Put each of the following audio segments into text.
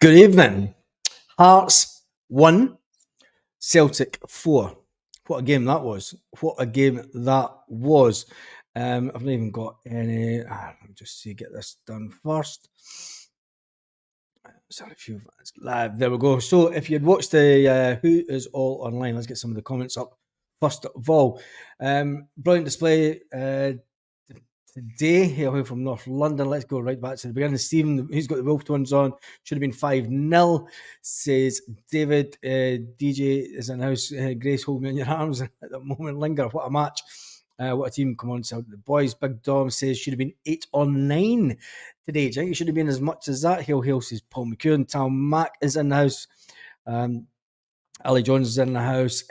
Good evening. Hearts 1, Celtic 4. What a game that was. What a game that was. I've not even got any. Let me just see, get this done first. Sorry, a few minutes live. There we go. So, if you'd watched the Who Is All Online, let's get some of the comments up. First of all, brilliant display today, here from North London. Let's go right back to the beginning. Stephen, who's got the Wolf Twins on, should have been 5-0, says David. DJ is in the house. Grace, hold me in your arms at the moment. Linger, what a match. What a team. Come on, so the boys. Big Dom says should have been 8 or 9 today. Do you think it should have been as much as that? Hill says Paul McCune. Tom Mack is in the house. Ali Jones is in the house.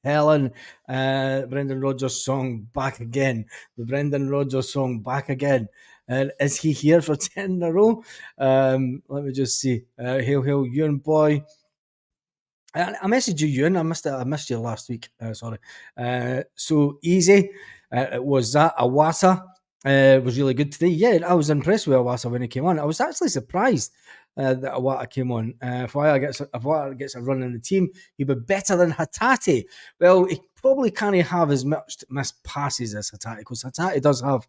Helen, Brendan Rodgers song back again. The Brendan Rodgers song back again. Is he here for 10 in a row? Let me just see. Hail, Ewan boy. I messaged you, Ewan. I missed you last week. Sorry. So easy. It was that. Awata was really good today. Yeah, I was impressed with Awata when he came on. I was actually surprised that Awata came on. If Awata gets a run in the team, he'd be better than Hatate. Well, he probably can't have as much missed passes as Hatate, because Hatate does have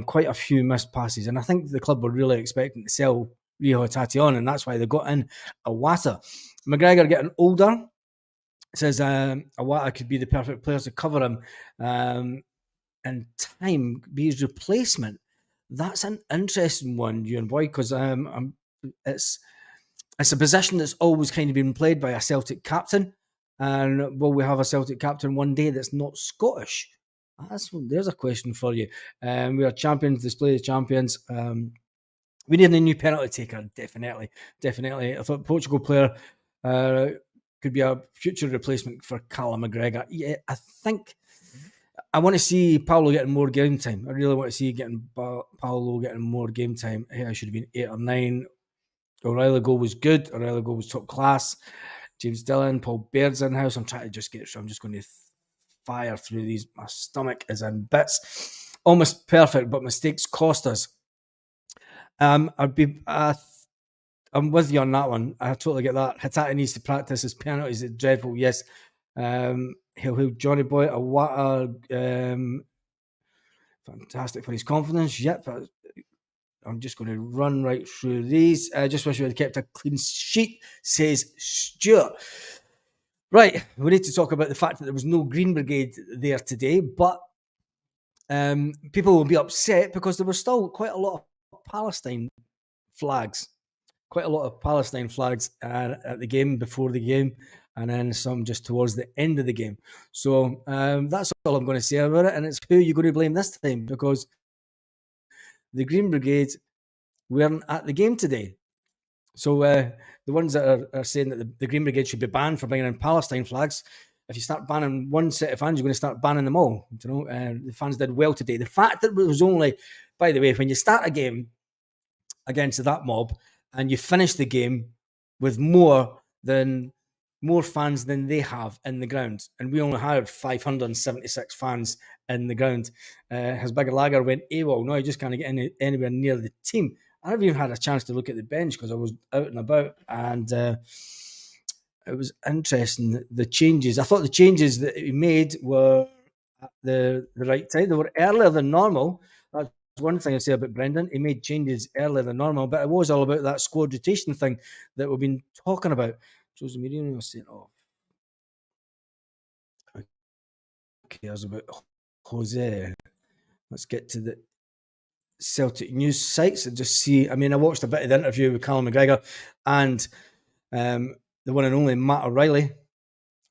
quite a few missed passes, and I think the club were really expecting to sell Rio Hatate on, and that's why they got in Awata. McGregor getting older. Says Awata could be the perfect player to cover him and time be his replacement. That's an interesting one, Ewan boy, because it's a position that's always kind of been played by a Celtic captain. Will we have a Celtic captain one day that's not Scottish? There's a question for you. We are champions, display of champions. We need a new penalty taker, definitely. I thought Portugal player could be a future replacement for Callum McGregor. Yeah, I think I want to see Paolo getting more game time. I really want to see Paolo getting more game time. I should have been 8 or 9. O'Reilly goal was good. O'Reilly goal was top class. James Dillon, Paul Baird's in house. I'm trying to just get through. I'm just going to fire through these. My stomach is in bits. Almost perfect, but mistakes cost us. I'm with you on that one. I totally get that. Hatate needs to practice his penalties. It's dreadful. Yes. He'll Johnny Boy fantastic for his confidence. Yep. I'm just going to run right through these. I just wish we had kept a clean sheet, says Stuart. Right, we need to talk about the fact that there was no Green Brigade there today, but people will be upset because there were still quite a lot of Palestine flags. Quite a lot of Palestine flags at the game, before the game, and then some just towards the end of the game. So that's all I'm going to say about it, and it's who you're going to blame this time, because the Green Brigade weren't at the game today. So the ones that are saying that the Green Brigade should be banned for bringing in Palestine flags, if you start banning one set of fans, you're going to start banning them all. You know, the fans did well today. The fact that it was only, by the way, when you start a game against that mob and you finish the game with more fans than they have in the ground, and we only had 576 fans in the ground. His bigger lager went AWOL. No, he just can't get anywhere near the team. I never even had a chance to look at the bench because I was out and about, and it was interesting, the changes. I thought the changes that he made were at the right time. They were earlier than normal. That's one thing I say about Brendan. He made changes earlier than normal, but it was all about that squad rotation thing that we've been talking about. Jose Mourinho was saying, who cares about Jose? Let's get to the Celtic news sites and just see. I mean, I watched a bit of the interview with Callum McGregor and the one and only Matt O'Reilly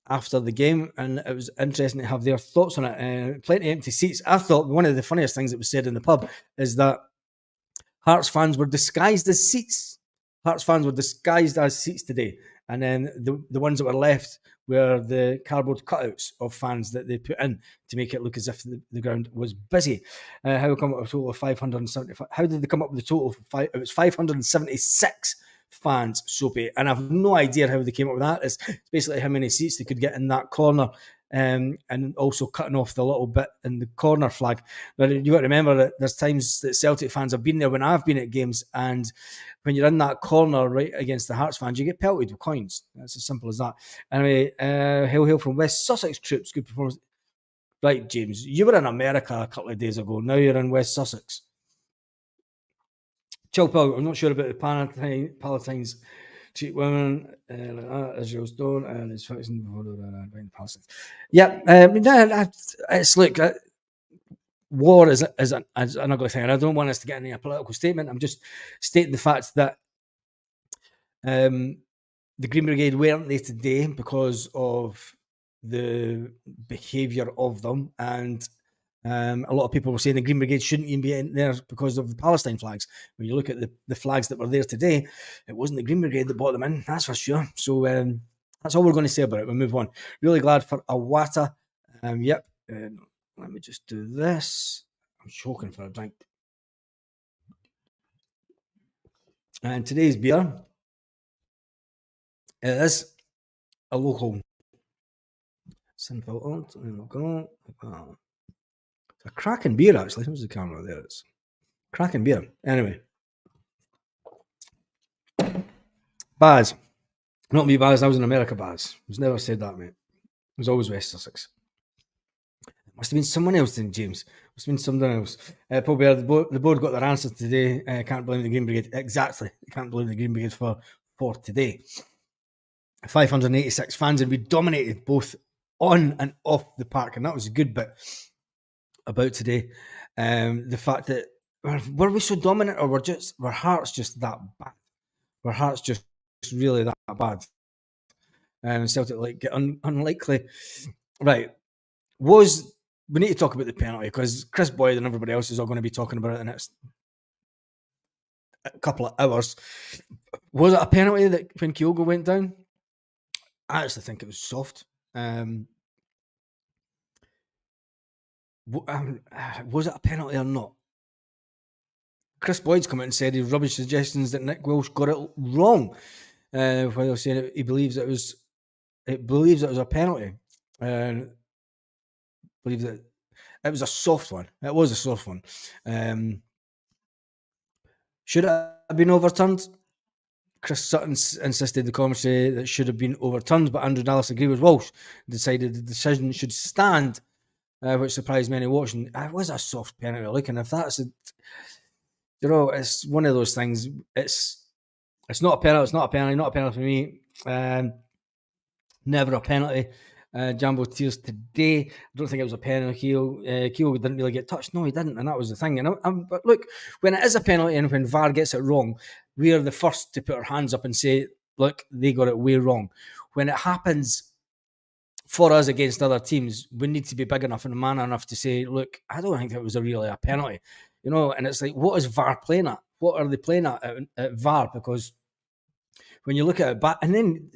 after the game, and it was interesting to have their thoughts on it. Plenty of empty seats. I thought one of the funniest things that was said in the pub is that Hearts fans were disguised as seats. Hearts fans were disguised as seats today, and then the ones that were left were the cardboard cutouts of fans that they put in to make it look as if the ground was busy. How did they come up with a total of 575? How did they come up with a total of it was 576 fans, Soapy, and I've no idea how they came up with that. It's basically how many seats they could get in that corner and also cutting off the little bit in the corner flag. Now, you got to remember that there's times that Celtic fans have been there when I've been at games, and when you're in that corner right against the Hearts fans, you get pelted with coins. That's as simple as that. Anyway, hail from West Sussex troops. Good performance. Right, James, you were in America a couple of days ago. Now you're in West Sussex. Chill pill. I'm not sure about the Palestinians treat women like that. Israel's don't, and it's fixing Palestine. Yeah, it's like war is an ugly thing. And I don't want us to get into a political statement. I'm just stating the fact that the Green Brigade weren't there today because of the behaviour of them, and a lot of people were saying the Green Brigade shouldn't even be in there because of the Palestine flags. When you look at the flags that were there today, it wasn't the Green Brigade that brought them in, that's for sure. So that's all we're going to say about it. We'll move on. Really glad for Awata. Yep. Let me just do this. I'm choking for a drink. And today's beer is a local. Simple. There we go. It's a cracking beer, actually. Who's the camera there? It's cracking beer. Anyway. Baz. Not me, Baz. I was in America, Baz. I was never said that, mate. It was always West Sussex. It must have been someone else then, James. It must have been something else. Paul Bear, the board got their answer today. Can't blame the Green Brigade. Exactly. Can't blame the Green Brigade for today. 586 fans, and we dominated both on and off the park, and that was a good bit about today. The fact that were we so dominant, or were Hearts just that bad? Were Hearts just really that bad? Celtic like unlikely, right? We need to talk about the penalty because Chris Boyd and everybody else is all going to be talking about it in the next couple of hours. Was it a penalty that when Kyogo went down? I actually think it was soft. Was it a penalty or not? Chris Boyd's come out and said his rubbish suggestions that Nick Welsh got it wrong. While saying he believes it was a penalty. Believe that it was a soft one. It was a soft one. Should it have been overturned? Chris Sutton insisted in the commentary that it should have been overturned, but Andrew Dallas agreed with Walsh, decided the decision should stand, which surprised many watching. It was a soft penalty. Look, and if that's it's one of those things. It's not a penalty. It's not a penalty. Not a penalty for me. Never a penalty. Jambo tears today. I don't think it was a penalty. Keel didn't really get touched. No, he didn't, and that was the thing. But look, when it is a penalty and when VAR gets it wrong, we are the first to put our hands up and say, look, they got it way wrong. When it happens for us against other teams, we need to be big enough and man enough to say, look, I don't think it was really a penalty. And it's like, what is VAR playing at? What are they playing at VAR? Because when you look at it back, and then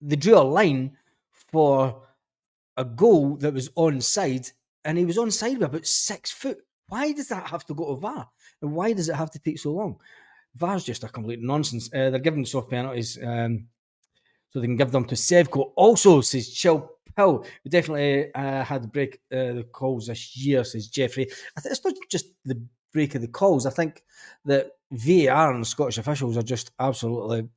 they drew a line for a goal that was onside, and he was onside by about 6 foot. Why does that have to go to VAR? And why does it have to take so long? VAR's just a complete nonsense. They're giving soft penalties, so they can give them to Sevco. Also, says Chill Pill, we definitely had to break the calls this year, says Jeffrey. I think it's not just the break of the calls. I think that VAR and Scottish officials are just absolutely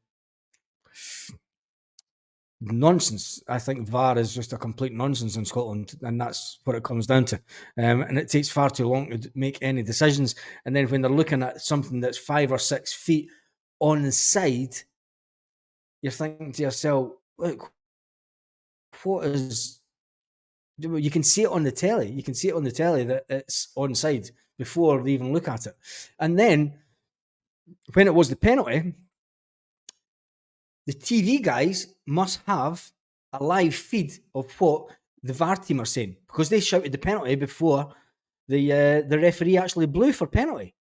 nonsense. I think VAR is just a complete nonsense in Scotland, and that's what it comes down to. And it takes far too long to make any decisions. And then when they're looking at something that's 5 or 6 feet on the side, you're thinking to yourself, look, what is... You can see it on the telly. You can see it on the telly that it's onside before they even look at it. And then when it was the penalty, the TV guys must have a live feed of what the VAR team are saying, because they shouted the penalty before the referee actually blew for penalty.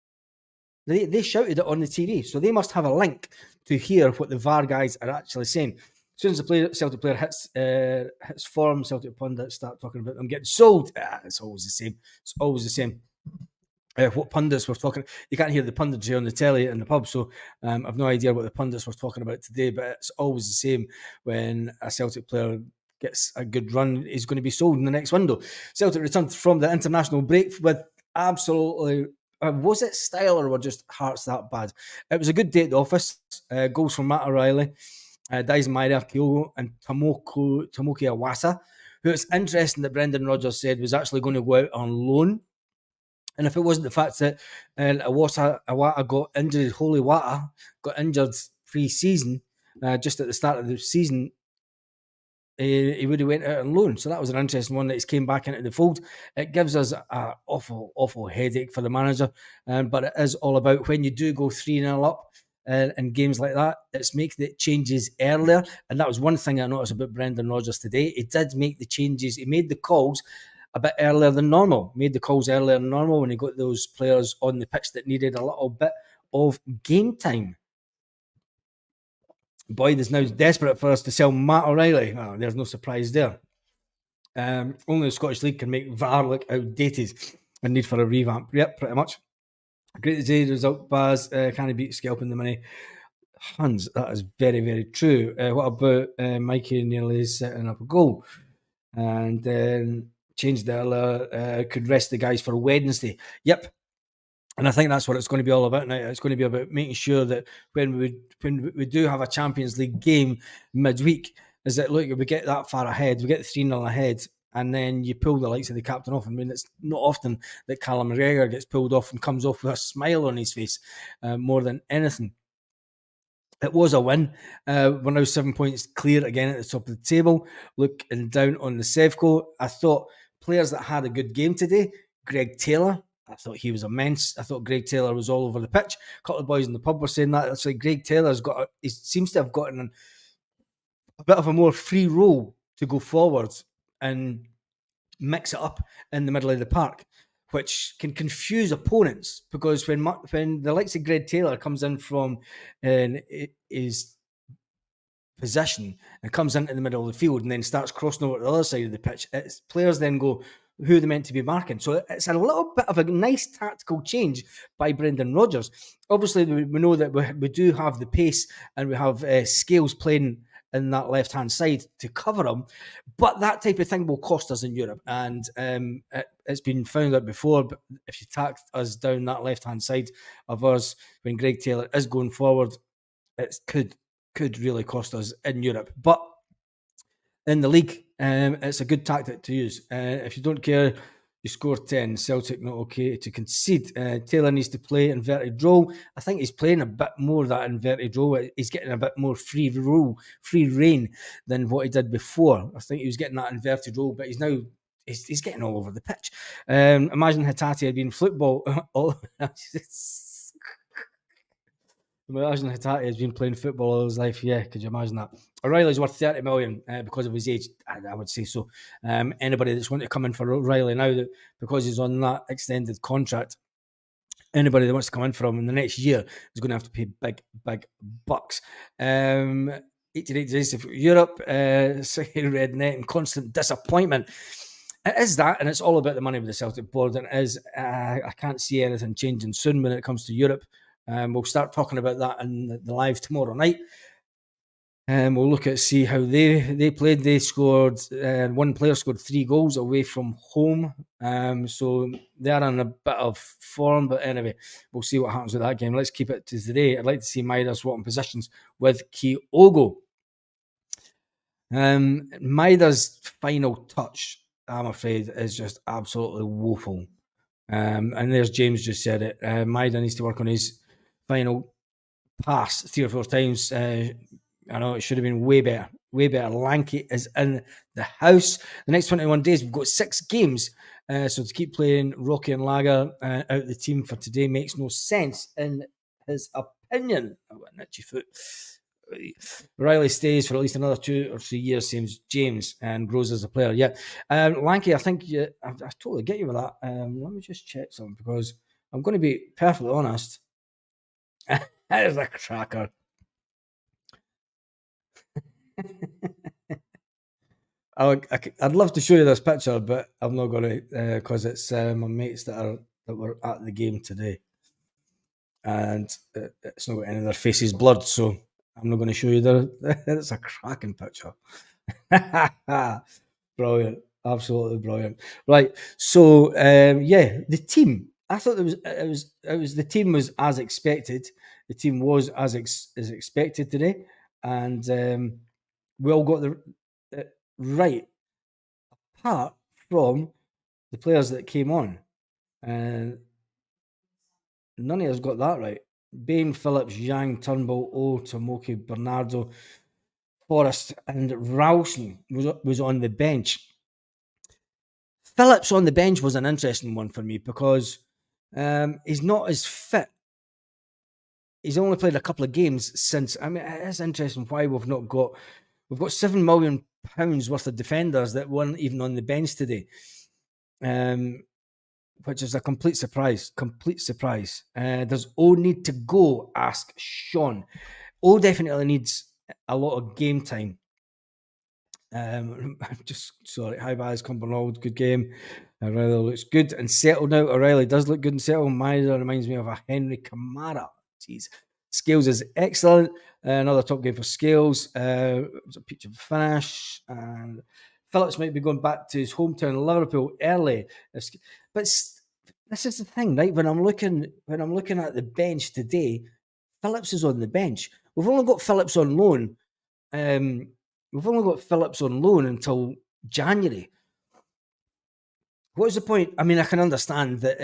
They shouted it on the TV, so they must have a link to hear what the VAR guys are actually saying. As soon as the Celtic player hits form, Celtic pundits start talking about them getting sold. It's always the same. It's always the same. What pundits were talking, you can't hear the punditry on the telly in the pub, so I've no idea what the pundits were talking about today, but it's always the same when a Celtic player gets a good run, he's going to be sold in the next window. Celtic returned from the international break with absolutely, was it style or were just Hearts that bad? It was a good day at the office. Goals from Matt O'Reilly, Dyson Maida, Kyogo, and Tomoki Awasa, who it's interesting that Brendan Rodgers said was actually going to go out on loan. And if it wasn't the fact that Awata got injured, Holy Wata got injured pre-season, just at the start of the season, he would have went out on loan. So that was an interesting one that he's came back into the fold. It gives us an awful, awful headache for the manager. But it is all about when you do go 3-0 up in games like that, it's make the changes earlier. And that was one thing I noticed about Brendan Rodgers today. He did make the changes. He made the calls a bit earlier than normal. Made the calls earlier than normal when he got those players on the pitch that needed a little bit of game time. Boyd is now desperate for us to sell Matt O'Reilly. Oh, there's no surprise there. Only the Scottish League can make VAR look outdated and need for a revamp. Yep, pretty much. Great to see the result, Baz. Can he beat scalping the money? Hans, that is very, very true. What about Mikey nearly setting up a goal? And then changed earlier, could rest the guys for Wednesday. Yep. And I think that's what it's going to be all about now. It's going to be about making sure that when we do have a Champions League game midweek, is that, look, we get that far ahead, we get 3-0 ahead, and then you pull the likes of the captain off. I mean, it's not often that Callum McGregor gets pulled off and comes off with a smile on his face more than anything. It was a win. We're now 7 points clear again at the top of the table. Looking down on the Sevco, I thought players that had a good game today, Greg Taylor, I thought he was immense. I thought Greg Taylor was all over the pitch. A couple of boys in the pub were saying that. It's like Greg Taylor's he seems to have gotten a bit of a more free role to go forward and mix it up in the middle of the park, which can confuse opponents, because when the likes of Greg Taylor comes in from his position and comes into the middle of the field and then starts crossing over to the other side of the pitch, it's players then go, who are they meant to be marking? So it's a little bit of a nice tactical change by Brendan Rodgers. Obviously, we know that we do have the pace and we have Scales playing in that left-hand side to cover him, but that type of thing will cost us in Europe. And it's been found out before, but if you tack us down that left-hand side of us when Greg Taylor is going forward, it could really cost us in Europe. But in the league, it's a good tactic to use. If you don't care, you score 10. Celtic not okay to concede. Taylor needs to play inverted role. I think he's playing a bit more of that inverted role. He's getting a bit more free reign than what he did before. I think he was getting that inverted role, but he's now he's getting all over the pitch. Imagine Hatate had been football. Imagine Hatate has been playing football all his life. Yeah, could you imagine that? O'Reilly's worth 30 million because of his age. I would say so. Anybody that's going to come in for O'Reilly now, that because he's on that extended contract, anybody that wants to come in for him in the next year is going to have to pay big, big bucks. 88 days of Europe, red net and constant disappointment. It is that, and it's all about the money with the Celtic board. And it is, I can't see anything changing soon when it comes to Europe. We'll start talking about that in the live tomorrow night. We'll look at see how they played. They scored, one player scored 3 goals away from home. So they're in a bit of form. But anyway, we'll see what happens with that game. Let's keep it to today. I'd like to see Maida swapping positions with Kyogo. Maida's final touch, I'm afraid, is just absolutely woeful. And there's James just said it. Maida needs to work on his final pass 3 or 4 times. I know it should have been way better. Way better. Lanky is in the house. The next 21 days, we've got 6 games. So to keep playing Rocky and Lager out the team for today makes no sense, in his opinion. I've got an itchy foot. Riley stays for at least another 2 or 3 years, same as James, and grows as a player. Yeah. Lanky, I think I totally get you with that. Let me just check something, because I'm going to be perfectly honest. That is a cracker. I'd love to show you this picture, but I'm not going to, because it's my mates that were at the game today, and it's not got any of their faces blurred, so I'm not going to show you. It's a cracking picture. Brilliant, absolutely brilliant. Right, so yeah, the team. I thought the team was as expected. The team was as expected today, and we all got the right apart from the players that came on, and none of us got that right. Bain, Phillips, Yang, Turnbull, O, Tomoki, Bernardo, Forrest, and Ralston was on the bench. Phillips on the bench was an interesting one for me because he's not as fit. He's only played a couple of games since. I mean, it's interesting why we've got £7 million worth of defenders that weren't even on the bench today, which is a complete surprise. Complete surprise. Does O need to go? Ask Sean. O definitely needs a lot of game time. I'm just sorry. Hi, guys. Cumbernauld, good game. O'Reilly looks good and settled now. O'Reilly does look good and settled. Maida reminds me of a Henry Kamara. Jeez. Scales is excellent. Another top game for Scales. It was a picture of finish. And Phillips might be going back to his hometown, Liverpool, early. But this is the thing, right? When I'm looking at the bench today, Phillips is on the bench. We've only got Phillips on loan. We've only got Phillips on loan until January. What's the point? I mean, I can understand that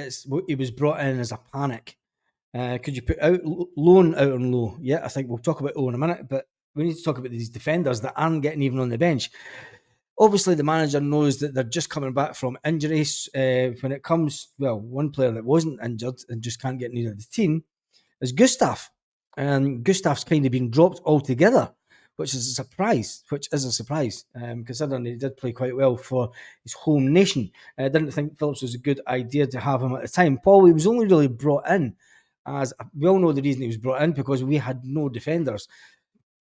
he was brought in as a panic. Could you put loan out on low? Yeah, I think we'll talk about O in a minute, but we need to talk about these defenders that aren't getting even on the bench. Obviously, the manager knows that they're just coming back from injuries. When it comes, one player that wasn't injured and just can't get near the team is Gustav. And Gustav's kind of been dropped altogether, which is a surprise, considering he did play quite well for his home nation. I didn't think Phillips was a good idea to have him at the time. Paul, he was only really brought in as, we all know the reason he was brought in, because we had no defenders.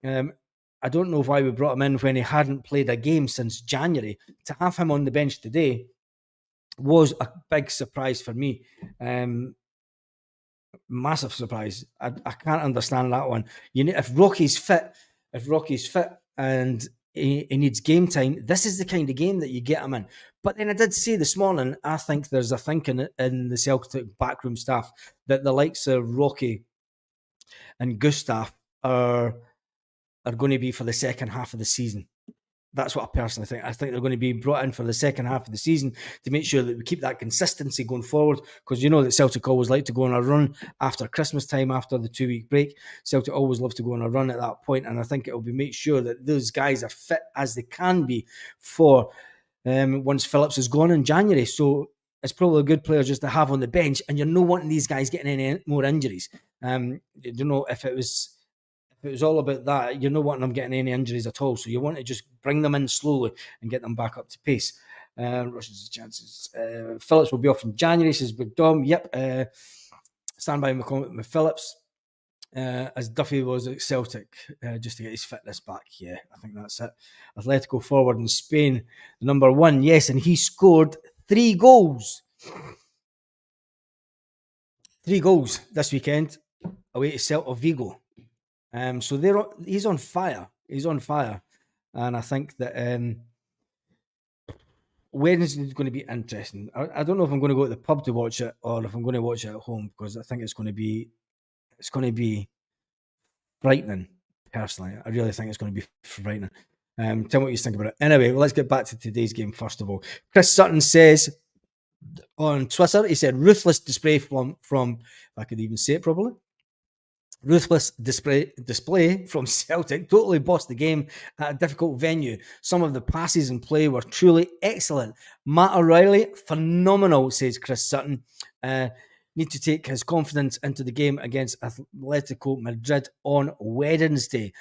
I don't know why we brought him in when he hadn't played a game since January. To have him on the bench today was a big surprise for me. Massive surprise. I can't understand that one. If Rocky's fit and he needs game time, this is the kind of game that you get him in. But then I did say this morning, I think there's a thinking in the Celtic backroom staff that the likes of Rocky and Gustav are going to be for the second half of the season. That's what I personally think. I think they're going to be brought in for the second half of the season to make sure that we keep that consistency going forward, because you know that Celtic always like to go on a run after Christmas time, after the 2-week break. Celtic always love to go on a run at that point, and I think it will be make sure that those guys are fit as they can be for once Phillips is gone in January. So it's probably a good player just to have on the bench, and you're not wanting these guys getting any more injuries. You know, if it was all about that, you're not wanting them getting any injuries at all. So you want to just bring them in slowly and get them back up to pace. Russia's chances. Phillips will be off in January, says Big Dom. Yep. Stand by my comment with Phillips. As Duffy was at Celtic, just to get his fitness back. Yeah, I think that's it. Atletico forward in Spain, number 1. Yes, and he scored 3 goals. 3 goals this weekend away to Celta Vigo. So he's on fire. He's on fire. And I think that Wednesday is going to be interesting. I don't know if I'm going to go to the pub to watch it or if I'm going to watch it at home, because I think it's going to be frightening, personally. I really think it's going to be frightening. Tell me what you think about it. Anyway, let's get back to today's game first of all. Chris Sutton says on Twitter, he said, ruthless display from if I could even say it properly, ruthless display from Celtic. Totally bossed the game at a difficult venue. Some of the passes and play were truly excellent. Matt O'Reilly, phenomenal, says Chris Sutton. Need to take his confidence into the game against Atletico Madrid on Wednesday.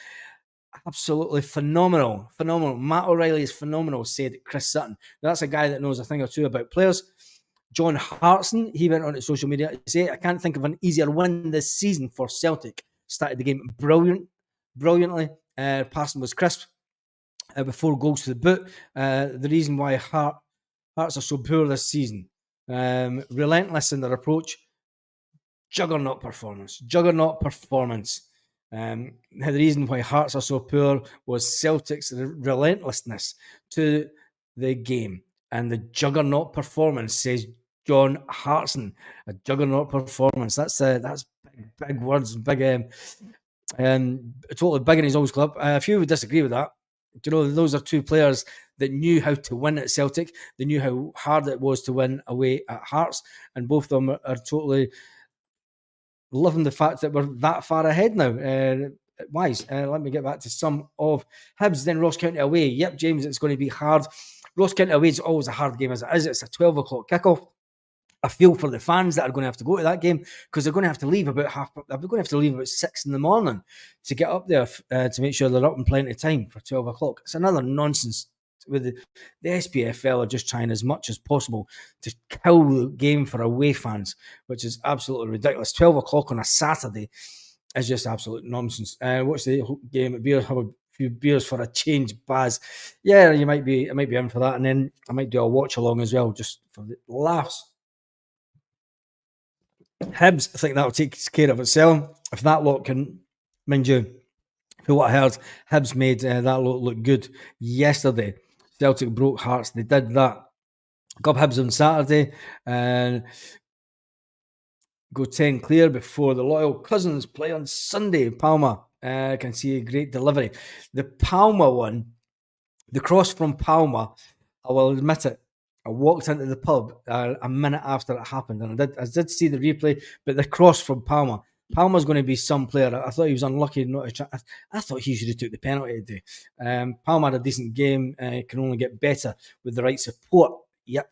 Absolutely phenomenal. Matt O'Reilly is phenomenal, said Chris Sutton. That's a guy that knows a thing or two about players. John Hartson, he went on to social media to say, I can't think of an easier win this season for Celtic. Started the game brilliantly. Passing was crisp with 4 goals to the boot. The reason why Hearts are so poor this season. Relentless in their approach. Juggernaut performance. The reason why Hearts are so poor was Celtic's relentlessness to the game and the juggernaut performance, says John Hartson. A juggernaut performance. That's big words, big totally big in his old club. A few would disagree with that. Do you know, those are two players that knew how to win at Celtic. They knew how hard it was to win away at Hearts, and both of them are totally loving the fact that we're that far ahead now. Wise. Let me get back to some of Hibs, then Ross County away. Yep, James, it's going to be hard. Ross County away is always a hard game as it is. It's a 12 o'clock kickoff. I feel for the fans that are going to have to go to that game because they're going to have to leave about 6 in the morning to get up there to make sure they're up in plenty of time for 12 o'clock. It's another nonsense. With the SPFL are just trying as much as possible to kill the game for away fans, which is absolutely ridiculous. 12 o'clock on a Saturday is just absolute nonsense. What's the game at beer? Have a few beers for a change, Baz. Yeah, I might be in for that, and then I might do a watch along as well, just for the laughs. Hibs, I think that'll take care of itself. If that lot can, mind you, for what I heard, Hibs made that lot look good yesterday. Celtic broke Hearts. They did that. Got Hibs on Saturday and go 10 clear before the loyal cousins play on Sunday. Palma can see a great delivery. The Palma one, the cross from Palma, I will admit it, I walked into the pub a minute after it happened, and I did see the replay, but the cross from Palma's going to be some player. I thought he was unlucky not to try. I thought he should have took the penalty today. Palma had a decent game. Can only get better with the right support. Yep.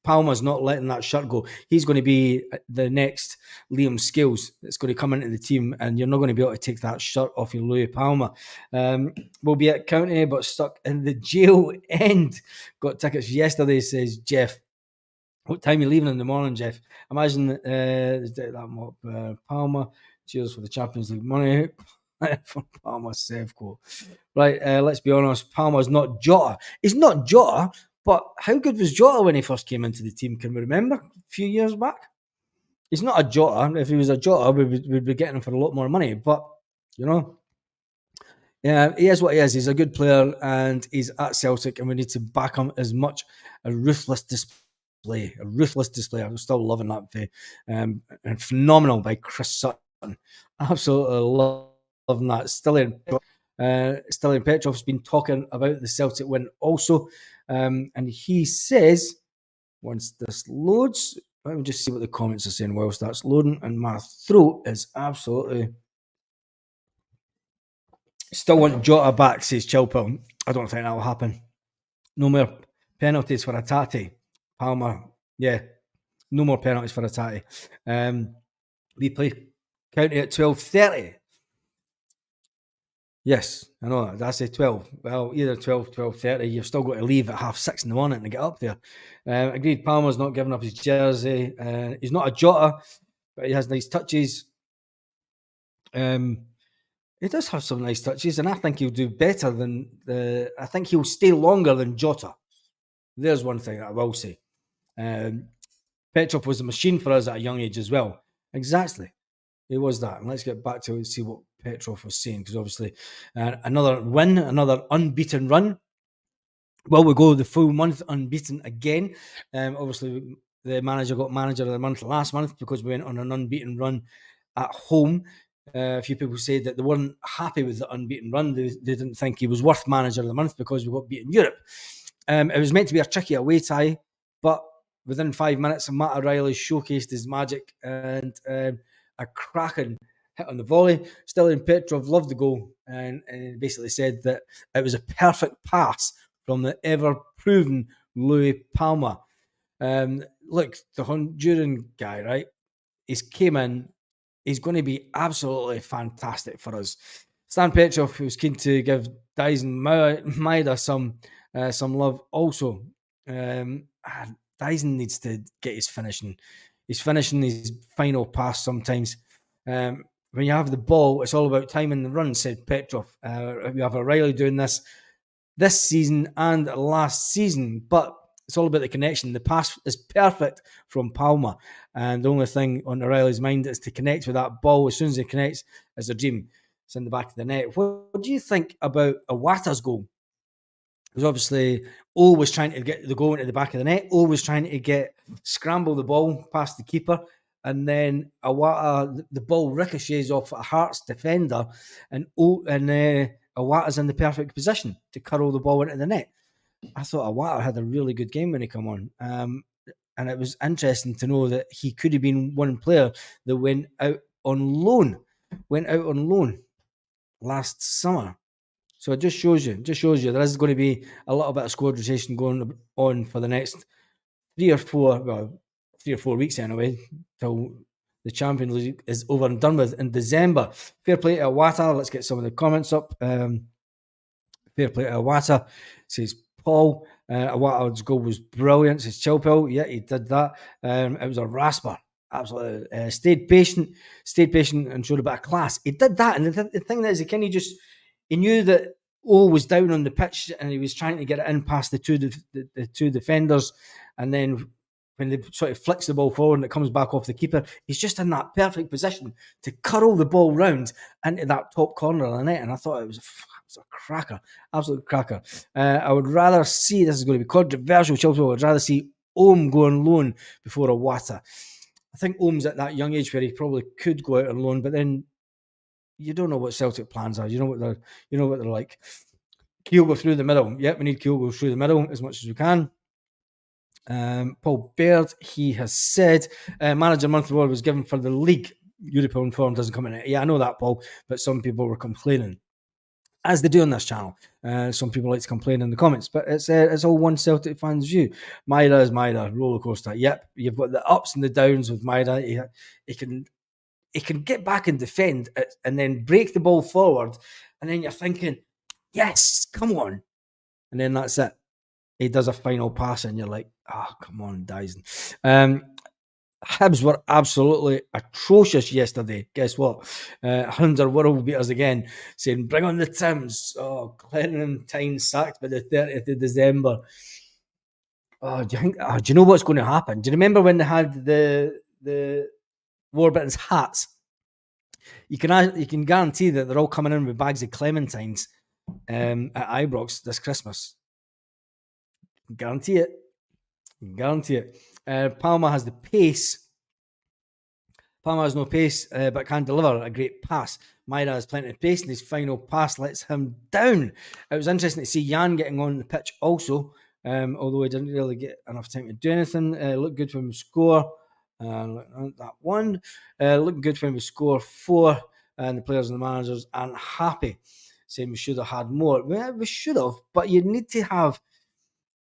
Palma's not letting that shirt go. He's going to be the next Liam Scales that's going to come into the team, and you're not going to be able to take that shirt off your Louis Palma. We'll be at County, but stuck in the jail end. Got tickets yesterday, says Jeff. What time are you leaving in the morning, Jeff? Imagine that Palma. Cheers for the Champions League money. From Palma Sevco. Right, let's be honest. Palma's not Jota. He's not Jota, but how good was Jota when he first came into the team? Can we remember a few years back? He's not a Jota. If he was a Jota, we'd be getting him for a lot more money. But, you know, yeah, he is what he is. He's a good player and he's at Celtic, and we need to back him as much. A ruthless display. I'm still loving that. And phenomenal by Chris Sutton. Absolutely loving that. Stilian Petrov's been talking about the Celtic win also. And he says, once this loads, let me just see what the comments are saying whilst that's loading. And my throat is absolutely... Still want Jota back, says Chilpel. I don't think that will happen. No more penalties for Hatate. Palmer, yeah. No more penalties for Hatate. We play County at 12:30. Yes, I know that. I say 12. Well, either 12, 12:30. You've still got to leave at 6:30 in the morning to get up there. Agreed, Palmer's not giving up his jersey. He's not a Jota, but he has nice touches. He does have some nice touches, and I think he'll do better than I think he'll stay longer than Jota. There's one thing I will say. Petrov was a machine for us at a young age as well. Exactly. He was that. And let's get back to it and see what Petrov was saying, because obviously another win, another unbeaten run. Well, we go the full month unbeaten again. Obviously, the manager got manager of the month last month because we went on an unbeaten run at home. A few people said that they weren't happy with the unbeaten run. They didn't think he was worth manager of the month because we got beat in Europe. It was meant to be a tricky away tie, but within 5 minutes, Matt O'Reilly showcased his magic and a cracking hit on the volley. Stilian Petrov loved the goal and basically said that it was a perfect pass from the ever-proven Louis Palma. Look, the Honduran guy, right? He's came in. He's going to be absolutely fantastic for us. Stan Petrov, who's keen to give Dyson Maeda some love also. Dyson needs to get his finishing. He's finishing his final pass sometimes. When you have the ball, it's all about timing the run, said Petrov. We have O'Reilly doing this season and last season, but it's all about the connection. The pass is perfect from Palma, and the only thing on O'Reilly's mind is to connect with that ball. As soon as he connects, it's a dream. It's in the back of the net. What do you think about Iwata's goal? Because obviously, always trying to get the goal into the back of the net, always trying to scramble the ball past the keeper, and then Iwata, the ball ricochets off a Hearts defender, and Iwata's in the perfect position to curl the ball into the net. I thought Iwata had a really good game when he came on. And it was interesting to know that he could have been one player that went out on loan last summer. So it just shows you there is going to be a little bit of squad rotation going on for the next 3 or 4 weeks anyway, till the Champions League is over and done with in December. Fair play to Iwata. Let's get some of the comments up. Fair play to Iwata, says Paul. Iwata's goal was brilliant, says Chilpel. Yeah, he did that. It was a rasper. Absolutely. Stayed patient and showed a bit of class. He did that. And the thing that is, he knew that O was down on the pitch and he was trying to get it in past the two defenders. And then when they sort of flicks the ball forward and it comes back off the keeper, he's just in that perfect position to curl the ball round into that top corner of the net. And I thought it was a cracker, absolute cracker. I would rather see, this is going to be controversial, Chelsea, I would rather see Ohm go on loan before Iwata. I think Ohm's at that young age where he probably could go out on loan, but then you don't know what Celtic plans are. You know what they're like. Kyogo through the middle. Yep, we need Kyogo through the middle as much as we can. Paul Baird, he has said, manager month award was given for the league. European form doesn't come in it. Yeah, I know that, Paul, but some people were complaining, as they do on this channel. Some people like to complain in the comments, but it's all one Celtic fan's view. Maida is Maida, roller coaster. Yep, you've got the ups and the downs with Maida. He can get back and defend and then break the ball forward, and then you're thinking, yes, come on, and then that's it. He does a final pass, and you're like, come on, Dyson. Hibs were absolutely atrocious yesterday. Guess what? Hounds are world beaters again, saying, bring on the Tims. Oh, Clementine sacked by the 30th of December. Oh, do you know what's going to happen? Do you remember when they had the Warburton's hats? You can guarantee that they're all coming in with bags of Clementines at Ibrox this Christmas. Guarantee it. Palma has the pace. Palma has no pace, but can deliver a great pass. Maida has plenty of pace, and his final pass lets him down. It was interesting to see Jan getting on the pitch also, although he didn't really get enough time to do anything. Looked good for him to score. That one. Looking good for him to score 4, and the players and the managers aren't happy, saying we should have had more. Well, we should have, but you need to have.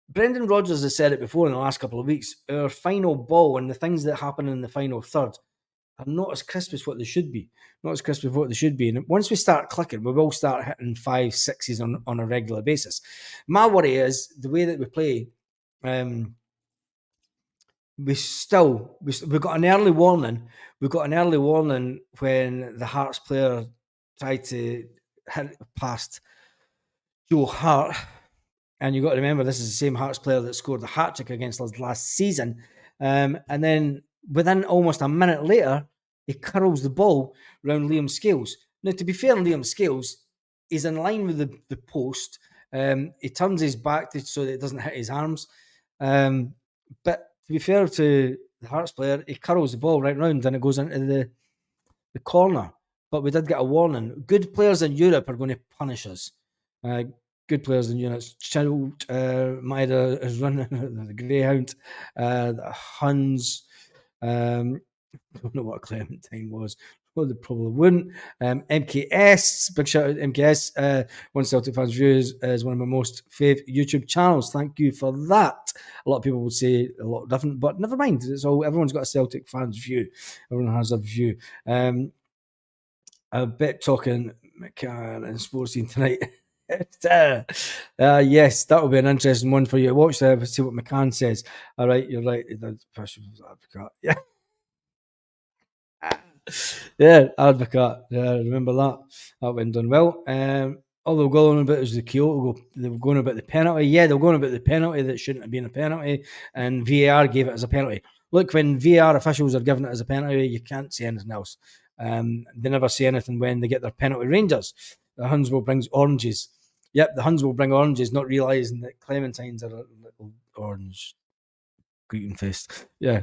Brendan Rodgers has said it before in the last couple of weeks. Our final ball and the things that happen in the final third are not as crisp as what they should be. And once we start clicking, we will start hitting 5, 6s on a regular basis. My worry is the way that we play. We got an early warning. We got an early warning when the Hearts player tried to hit past Joe Hart. And you've got to remember, this is the same Hearts player that scored the hat-trick against us last season. And then within almost a minute later, he curls the ball around Liam Scales. Now, to be fair, Liam Scales is in line with the post. He turns his back so that it doesn't hit his arms. But to be fair to the Hearts player, he curls the ball right round and it goes into the corner. But we did get a warning. Good players in Europe are going to punish us. Good players in units. Child, Maida is running the Greyhound, the Huns. I don't know what Clementine was. Well, they probably wouldn't. MKS, big shout out to MKS. One Celtic Fans Views is one of my most favourite YouTube channels. Thank you for that. A lot of people would say a lot different, but never mind. Everyone's got a Celtic Fans View. Everyone has a view. A bit talking McCann and sports scene tonight. Yes, that will be an interesting one for you. Watch there, see what McCann says. All right, you're right. Yeah. Yeah, advocate. Yeah, remember that. That went done well. All they were going about is the Kyoto. They were going about the penalty. Yeah, they were going about the penalty that shouldn't have been a penalty, and VAR gave it as a penalty. Look, when VAR officials are giving it as a penalty, you can't say anything else. They never say anything when they get their penalty. Rangers, the Hunsville brings oranges. Yep, the Huns will bring oranges, not realising that clementines are a little orange greeting fest. Yeah.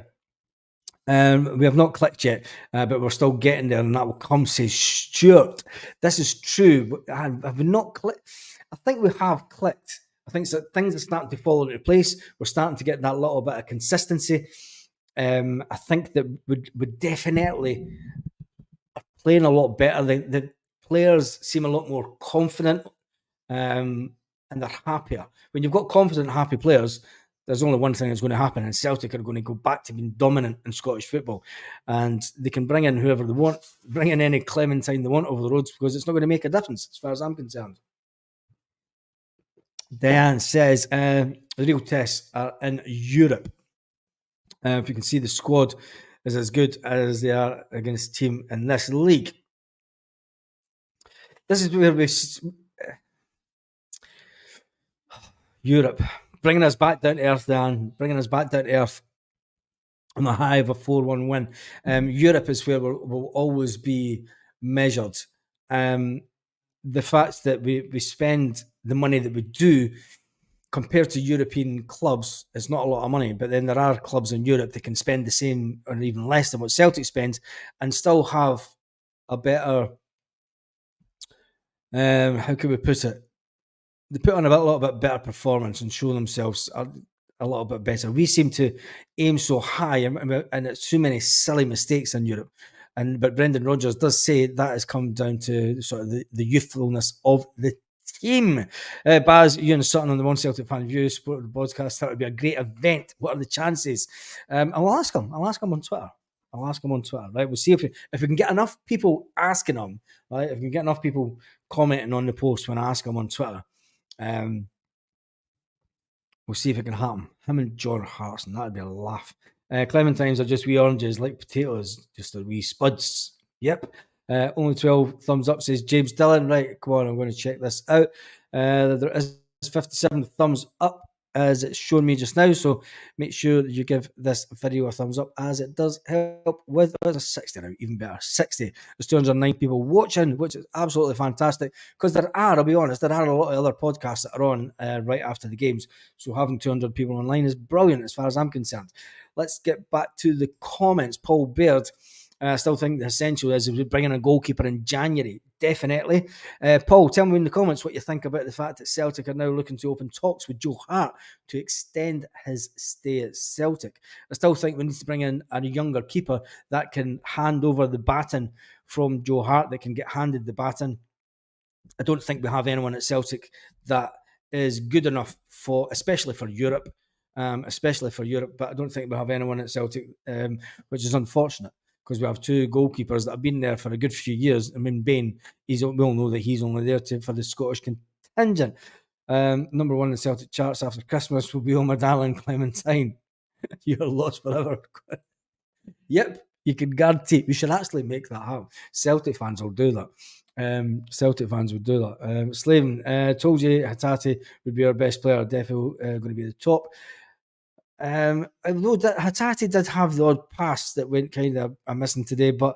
We have not clicked yet, but we're still getting there, and that will come, says Stuart. This is true. Have we not clicked? I think we have clicked. I think that things are starting to fall into place. We're starting to get that little bit of consistency. I think that we definitely are playing a lot better. The players seem a lot more confident, and they're happier. When you've got confident, happy players, there's only one thing that's going to happen, and Celtic are going to go back to being dominant in Scottish football, and they can bring in whoever they want, bring in any Clementine they want over the roads, because it's not going to make a difference as far as I'm concerned. Diane says the real tests are in Europe. If you can see, the squad is as good as they are against team in this league. This is where we Europe bringing us back down to earth, Dan. Bringing us back down to earth on the high of a 4-1 win. Europe is where we'll always be measured. The fact that we spend the money that we do compared to European clubs is not a lot of money, but then there are clubs in Europe that can spend the same or even less than what Celtic spends and still have a better, how can we put it? They put on a little bit better performance and show themselves a little bit better. We seem to aim so high, and it's too many silly mistakes in Europe. But Brendan Rodgers does say that has come down to sort of the youthfulness of the team. Baz, you and Sutton on the One Celtic Fan View support the podcast. That would be a great event. What are the chances? I'll ask him. I'll ask him on Twitter. Right? We'll see if we can get enough people asking him. Right? If we can get enough people commenting on the post when I ask him on Twitter. We'll see if it can happen. Him and John Hearst, and that'd be a laugh. Clementines are just wee oranges, like potatoes, just a wee spuds. Yep. Only 12 thumbs up, says James Dillon. Right, come on, I'm going to check this out. There is 57 thumbs up as it's shown me just now, so make sure that you give this video a thumbs up, as it does help with a 60 now, even better, 60. There's 209 people watching, which is absolutely fantastic, because there are, I'll be honest, there are a lot of other podcasts that are on right after the games, so having 200 people online is brilliant as far as I'm concerned. Let's get back to the comments. Paul Baird, I still think the essential is bringing a goalkeeper in January. Definitely. Paul, tell me in the comments what you think about the fact that Celtic are now looking to open talks with Joe Hart to extend his stay at Celtic. I still think we need to bring in a younger keeper that can hand over the baton from Joe Hart, that can get handed the baton. I don't think we have anyone at Celtic that is good enough for, especially for Europe, but I don't think we have anyone at Celtic, which is unfortunate, because we have two goalkeepers that have been there for a good few years. I mean, Bain, we all know that he's only there for the Scottish contingent. Number one in the Celtic charts after Christmas will be Omar Darling Clementine. You're lost forever. Yep, you can guarantee. We should actually make that happen. Celtic fans will do that. Slaven, told you Hatate would be our best player. Definitely going to be the top. Although that Hatate did have the odd pass that went kind of missing today, but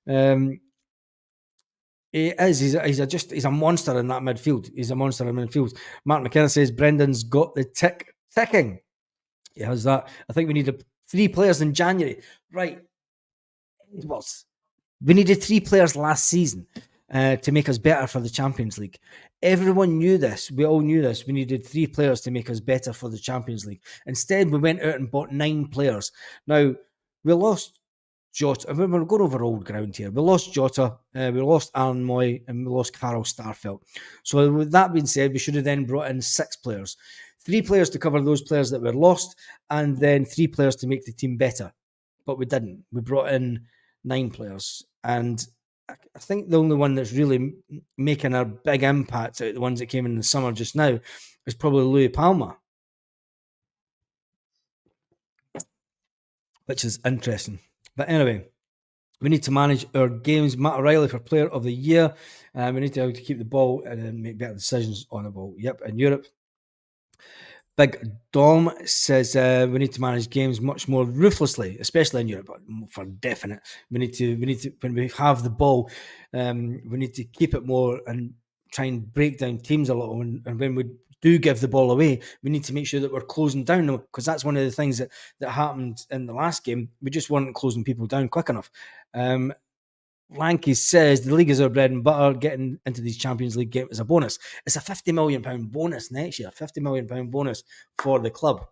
he is. He's a monster in that midfield. He's a monster in midfield. Mark McKenna says Brendan's got the ticking. He has that. I think we needed 3 players in January. Right. Edwards. We needed 3 players last season to make us better for the Champions League. Everyone knew this. We all knew this. We needed 3 players to make us better for the Champions League. Instead, we went out and bought 9 players. Now, we lost Jota. We're going over old ground here. We lost Jota, we lost Aaron Moy, and we lost Carl Starfelt. So with that being said, we should have then brought in 6 players. 3 players to cover those players that were lost, and then 3 players to make the team better. But we didn't. We brought in 9 players. And I think the only one that's really making a big impact out of the ones that came in the summer just now is probably Louis Palma, which is interesting. But anyway, we need to manage our games. Matt O'Reilly for Player of the Year. We need to keep the ball and make better decisions on the ball. Yep, in Europe. Big Dom says we need to manage games much more ruthlessly, especially in Europe, but for definite. We need to when we have the ball, we need to keep it more and try and break down teams a little. And when we do give the ball away, we need to make sure that we're closing down them, because that's one of the things that happened in the last game. We just weren't closing people down quick enough. Lanky says the league is our bread and butter. Getting into these Champions League games is a bonus. It's a £50 million bonus next year. £50 million bonus for the club.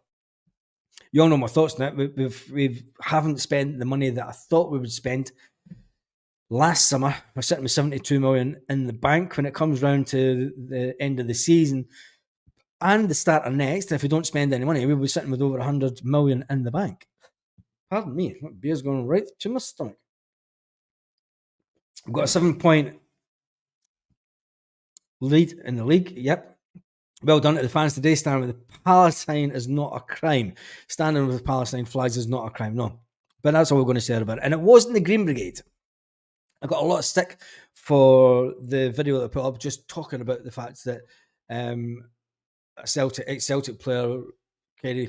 You all know my thoughts on it. We haven't spent the money that I thought we would spend last summer. We're sitting with 72 million in the bank. When it comes round to the end of the season and the start of next, if we don't spend any money, we'll be sitting with over 100 million in the bank. Pardon me, that beer's going right to my stomach. We've got a 7-point lead in the league. Yep. Well done to the fans today. Standing with the Palestine is not a crime. Standing with the Palestine flags is not a crime, no. But that's all we're going to say about it. And it wasn't the Green Brigade. I got a lot of stick for the video that I put up, just talking about the fact that a ex-Celtic player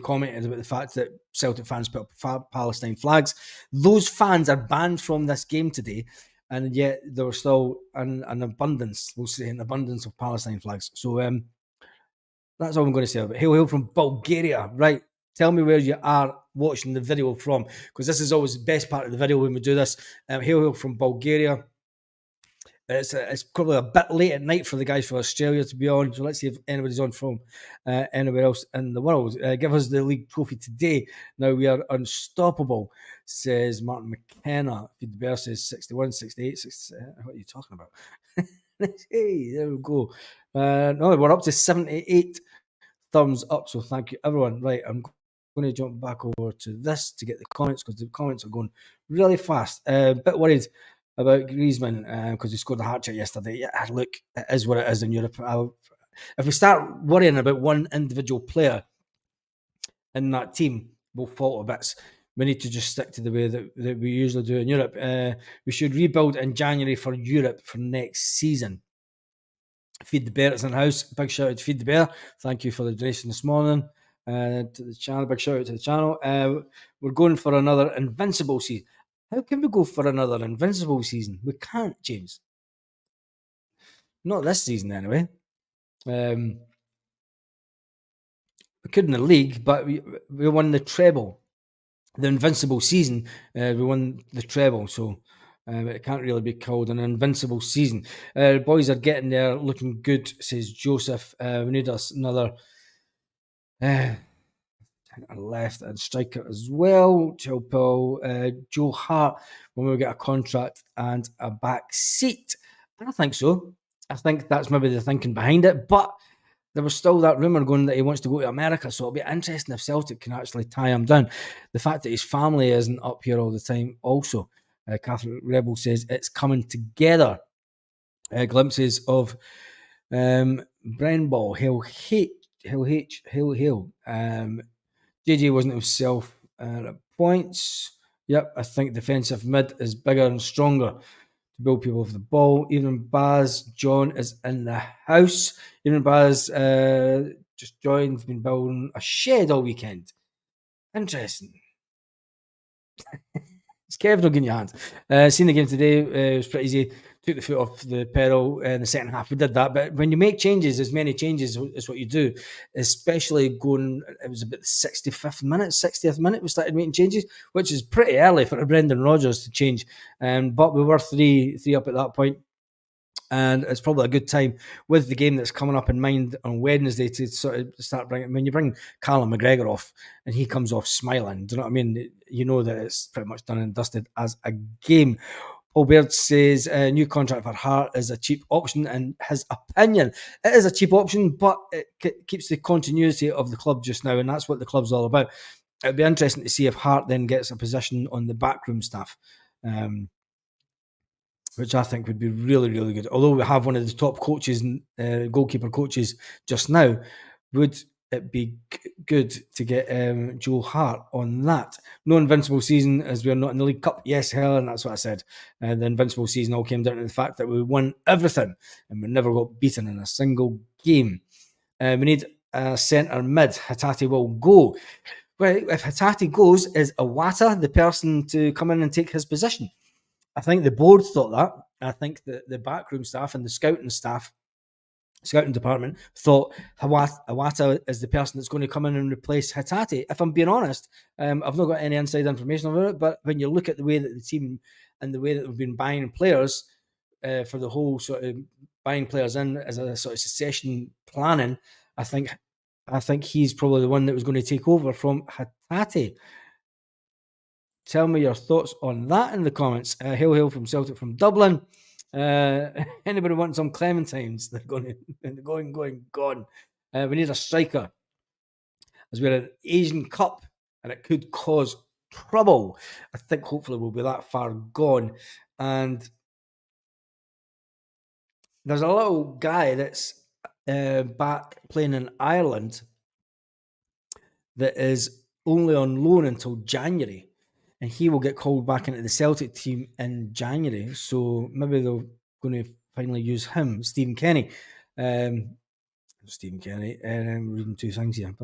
commented about the fact that Celtic fans put up Palestine flags. Those fans are banned from this game today, and yet there was still an abundance, we'll say, an abundance of Palestine flags. So that's all I'm going to say about it. Hail from Bulgaria. Right, tell me where you are watching the video from, because this is always the best part of the video when we do this. Hail from Bulgaria. It's probably a bit late at night for the guys from Australia to be on, so let's see if anybody's on from anywhere else in the world. Give us the league trophy today. Now we are unstoppable, says Martin McKenna. Feed the Bear says 61, 68, 67. What are you talking about? Hey, there we go. No, we're up to 78 thumbs up, so thank you everyone. Right, I'm going to jump back over to this to get the comments, because the comments are going really fast. A bit worried about Griezmann because he scored a hat-trick yesterday. Yeah, look, it is what it is in Europe. If we start worrying about one individual player in that team, we'll fall to bits. We need to just stick to the way that we usually do in Europe. We should rebuild in January for Europe for next season. Feed the Bear is in the house. Big shout out to Feed the Bear. Thank you for the donation this morning to the channel. Big shout out to the channel. We're going for another invincible season. How can we go for another invincible season? We can't, James. Not this season, anyway. We could in the league, but we won the treble. The invincible season, we won the treble, so it can't really be called an invincible season. Boys are getting there, looking good, says Joseph. We need us another left and striker as well. Joe Hart, when we get a contract and a back seat. I don't think so. I think that's maybe the thinking behind it, but there was still that rumour going that he wants to go to America, so it'll be interesting if Celtic can actually tie him down. The fact that his family isn't up here all the time also. Catholic Rebel says it's coming together. Glimpses of Bren Ball. Hail. JJ wasn't himself at points. Yep, I think defensive mid is bigger and stronger to build people off the ball. Even Baz John is in the house. Even Baz just joined, been building a shed all weekend. Interesting. It's Kev not getting your hands. Seen the game today, it was pretty easy. Took the foot off the pedal in the second half. We did that, but when you make changes, as many changes is what you do, especially going, it was about the 65th minute, 60th minute, we started making changes, which is pretty early for Brendan Rodgers to change. But we were three up at that point. And it's probably a good time with the game that's coming up in mind on Wednesday to sort of start bringing. When you bring Callum McGregor off and he comes off smiling, do you know what I mean? You know that it's pretty much done and dusted as a game. Paul Baird says a new contract for Hart is a cheap option. In his opinion, it is a cheap option, but it keeps the continuity of the club just now, and that's what the club's all about. It'd be interesting to see if Hart then gets a position on the backroom staff. Which I think would be really, really good. Although we have one of the top coaches, goalkeeper coaches just now, would it be good to get Joe Hart on that? No invincible season as we're not in the League Cup. Yes, Helen, that's what I said. The invincible season all came down to the fact that we won everything and we never got beaten in a single game. We need centre mid. Hatate will go. Well, if Hatate goes, is Iwata the person to come in and take his position? I think the board thought that. I think the backroom staff and the scouting department thought Iwata is the person that's going to come in and replace Hatate. If I'm being honest, I've not got any inside information about it, but when you look at the way that the team and the way that we've been buying players for the whole sort of buying players in as a sort of succession planning, I think he's probably the one that was going to take over from Hatate. Tell me your thoughts on that in the comments. Hail from Celtic from Dublin. Anybody want some clementines? They're gone. We need a striker as we're an Asian Cup and it could cause trouble. I think hopefully we'll be that far gone. And there's a little guy that's back playing in Ireland that is only on loan until January. And he will get called back into the Celtic team in January. So maybe they're going to finally use him, Stephen Kenny. And I'm reading two things here.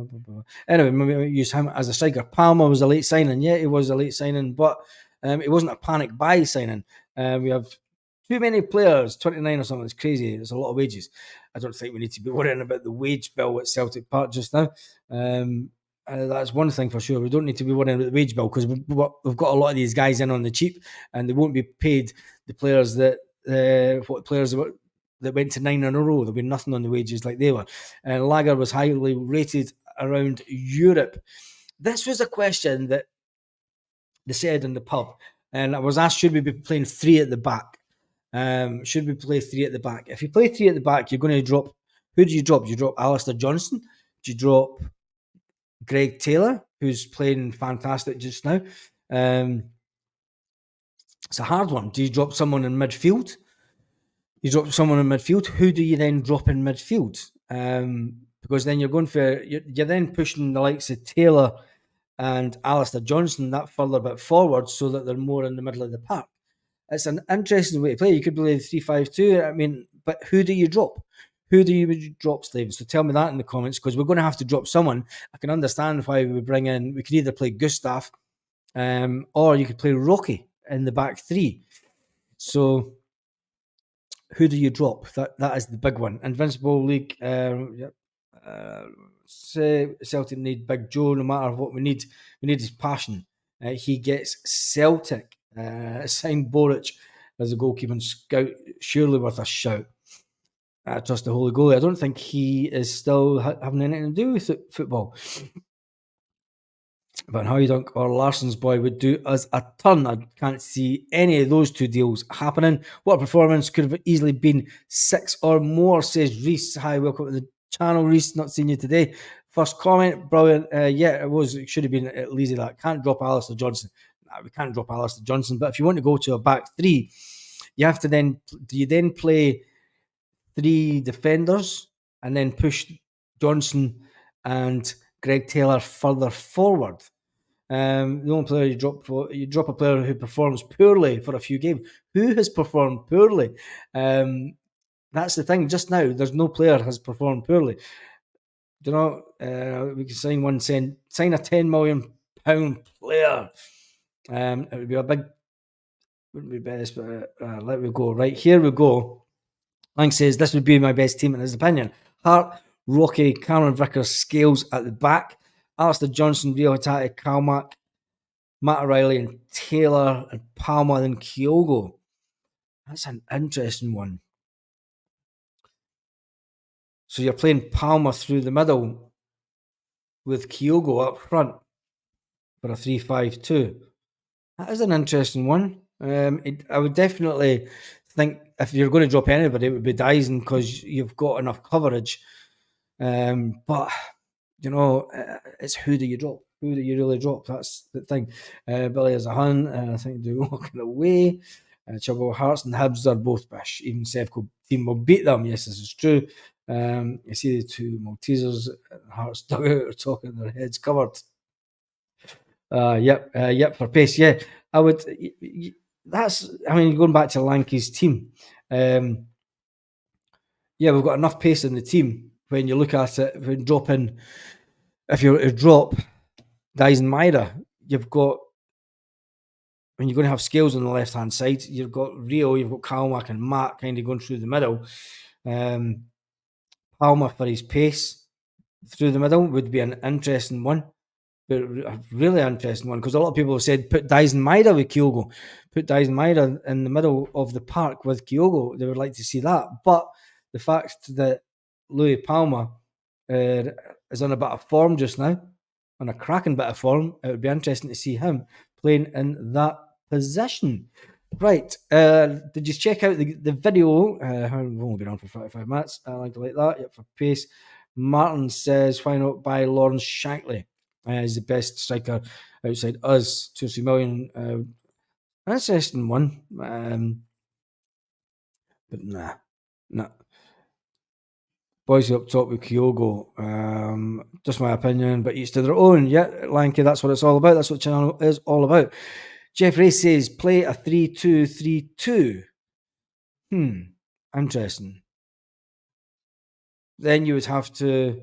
Anyway, maybe use him as a striker. Palmer was a late signing. Yeah, he was a late signing, but it wasn't a panic buy signing. We have too many players, 29 or something. It's crazy. There's a lot of wages. I don't think we need to be worrying about the wage bill at Celtic Park just now. That's one thing for sure. We don't need to be worrying about the wage bill because we've got a lot of these guys in on the cheap, and they won't be paid the players that went to 9 in a row. There'll be nothing on the wages like they were. And Lager was highly rated around Europe. This was a question that they said in the pub, and I was asked, should we be playing 3 at the back? Should we play 3 at the back? If you play 3 at the back, you're going to drop. Who do you drop? Do you drop Alistair Johnston? Do you drop Greg Taylor, who's playing fantastic just now? It's a hard one. Do you drop someone in midfield? Who do you then drop in midfield? Because then you're then pushing the likes of Taylor and Alistair Johnston that further bit forward so that they're more in the middle of the park. It's an interesting way to play. You could play 3-5-2. I mean, but who do you drop? Who do you drop, Steve? So tell me that in the comments, because we're going to have to drop someone. I can understand why we could either play Gustav or you could play Rocky in the back 3. So who do you drop? That is the big one. Invincible League. Celtic need Big Joe no matter what we need. We need his passion. He gets Celtic. Signed Boric as a goalkeeping scout. Surely worth a shout. Trust the holy goalie. I don't think he is still having anything to do with football. Van Hooijdonk or Larsson's boy would do us a ton. I can't see any of those 2 deals happening. What a performance. Could have easily been 6 or more, says Reese. Hi, welcome to the channel, Reese. Not seeing you today. First comment, brilliant. Yeah, it was. It should have been at least that. Can't drop Alistair Johnson. No, we can't drop Alistair Johnson. But if you want to go to a back 3, you have to then. Do you then play 3 defenders and then push Johnson and Greg Taylor further forward? The only player you drop a player who performs poorly for a few games. Who has performed poorly? That's the thing. Just now, there's no player has performed poorly. Do you know? We can sign a £10 million player. It would be a big. Wouldn't be best, but let me go. Right, here we go. Lang says this would be my best team in his opinion. Hart, Rocky, Cameron Vickers, Scales at the back. Alistair Johnson, Rio Hatate, Kalmak, Matt O'Reilly and Taylor and Palmer and Kyogo. That's an interesting one. So you're playing Palmer through the middle with Kyogo up front for a 3-5-2. That is an interesting one. I would definitely think if you're going to drop anybody, it would be Dyson because you've got enough coverage. But, it's who do you drop? Who do you really drop? That's the thing. Billy is a hun. I think they're walking away. Hearst and Hibs are both bish. Even Sevco team will beat them. Yes, this is true. You see the 2 Maltesers Hearts dugout are talking their heads covered. Yep, for pace. Yeah, I would. Going back to Lanky's team. Yeah, we've got enough pace in the team. when you look at it, when dropping, if you were to drop Dyson Myra, you've got, when you're going to have Scales on the left hand side, you've got Rio, you've got Kalmack and Matt kind of going through the middle. Palmer for his pace through the middle would be an interesting one. But a really interesting one, because a lot of people have said put Dyson Myra with Kyogo, put Dyson Myra in the middle of the park with Kyogo. They would like to see that. But the fact that Louis Palmer is on a bit of form just now, on a cracking bit of form, it would be interesting to see him playing in that position. Right. Did you check out the video? We've only been on for 45 minutes. I like that. Yep, for pace. Martin says, why not buy Lawrence Shankly? He's the best striker outside us. 2 or 3 million. Interesting one. But nah. Boys up top with Kyogo. Just my opinion, but each to their own. Yeah, Lanky, that's what it's all about. That's what the channel is all about. Jeff Ray says, play a 3-2-3-2. Interesting. Then you would have to...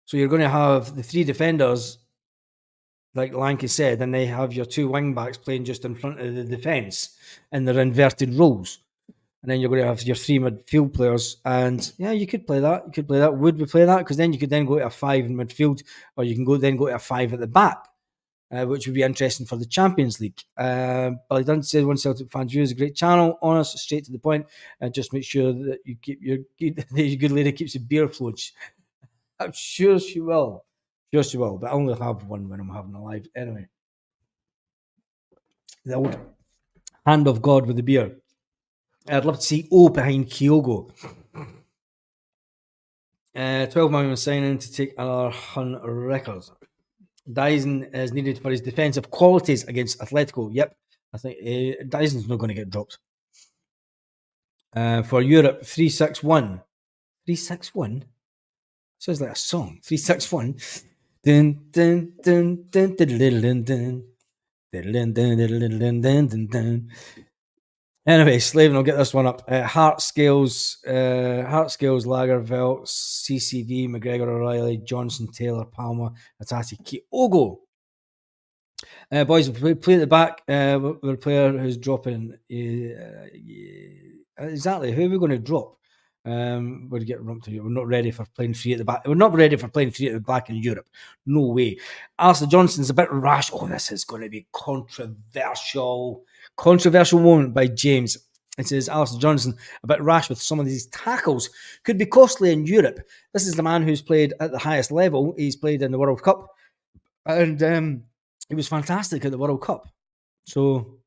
So you're going to have the 3 defenders, like Lanky said, and they have your 2 wing backs playing just in front of the defence in their inverted roles. And then you're going to have your 3 midfield players. And yeah, you could play that. Would we play that? Because then you could then go to a 5 in midfield, or you can go to a 5 at the back, which would be interesting for the Champions League. Billy Dunn said, One Celtic Fans View is a great channel, honest, straight to the point, and just make sure that you keep your good lady keeps the beer flowing. I'm sure she will. But I only have one when I'm having a live. Anyway, the old hand of God with the beer. I'd love to see O behind Kyogo. 12 million signing to take another Hun records. Dyson is needed for his defensive qualities against Atletico. Yep, I think Dyson's not going to get dropped. For Europe, 3-6-1. 3-6-1? Sounds like a song. 3-6-1. Dun, dun, dun, dun, dun, dun, dun, dun, dun. Anyway, Slaven will get this one up. Heart Scales, Lagerveld, CCV, McGregor, O'Reilly, Johnson, Taylor, Palmer, Atati, Kyogo. Boys, we'll play at the back with a player who's dropping. Exactly, who are we going to drop? We'll get rumped to you. We're not ready for playing 3 at the back. We're not ready for playing 3 at the back in Europe. No way. Alistair Johnston's a bit rash. Oh, this is going to be controversial. Controversial moment by James. It says, Alistair Johnston, a bit rash with some of these tackles. Could be costly in Europe. This is the man who's played at the highest level. He's played in the World Cup. And he was fantastic at the World Cup. So